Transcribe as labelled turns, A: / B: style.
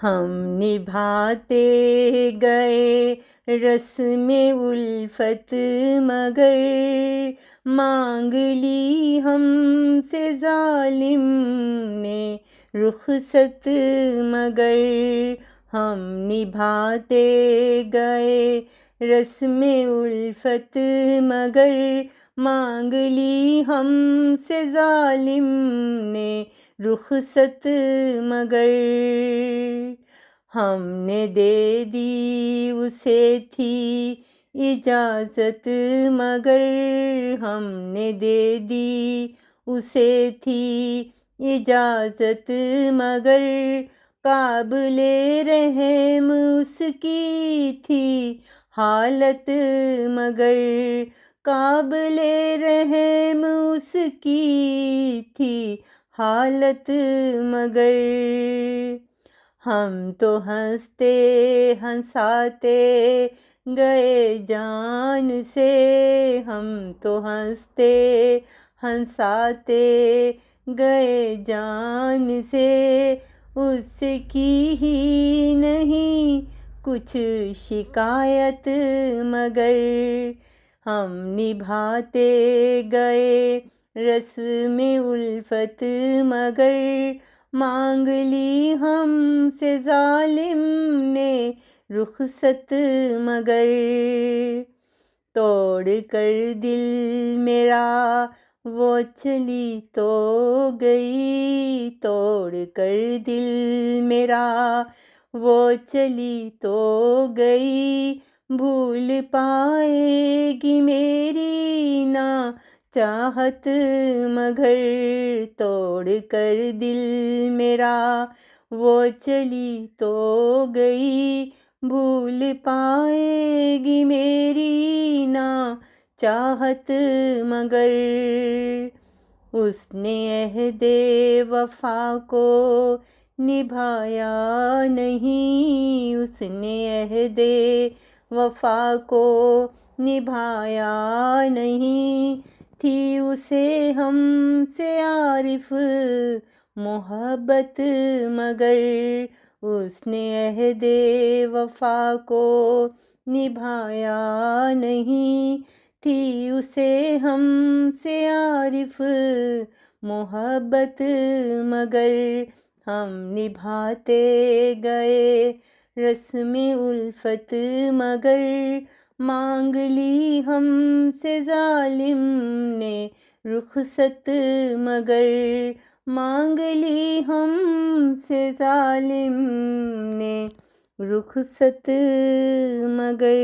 A: ہم نبھاتے گئے رسم الفت، مگر مانگ لی ہم سے ظالم نے رخصت، مگر ہم نبھاتے گئے رسم الفت، مگر مانگ لی ہم سے ظالم نے رخصت، مگر ہم نے دے دی اسے تھی اجازت، مگر ہم نے دے دی اسے تھی اجازت، مگر قابل رحم اس کی تھی حالت، مگر قابل رحم اس کی تھی حالت، مگر ہم تو ہنستے ہنساتے گئے جان سے، ہم تو ہنستے ہنساتے گئے جان سے، اس کی ہی نہیں کچھ شکایت، مگر ہم نبھاتے گئے رسم الفت، مگر مانگ لی ہم سے ظالم نے رخصت، مگر توڑ کر دل میرا وہ چلی تو گئی، توڑ کر دل میرا وہ چلی تو گئی، بھول پائے گی میری نا چاہت، مگر توڑ کر دل میرا وہ چلی تو گئی، بھول پائے گی میری نا چاہت، مگر اس نے عہد وفا کو نبھایا نہیں، اس نے عہد وفا کو نبھایا نہیں، تھی اسے ہم سے عارف محبت، مگر اس نے عہد وفا کو نبھایا نہیں، تھی اسے ہم سے عارف محبت، مگر ہم نبھاتے گئے رسم الفت، مگر مانگ لی ہم سے ظالم نے رخصت، مگر مانگ لی ہم سے ظالم نے رخصت، مگر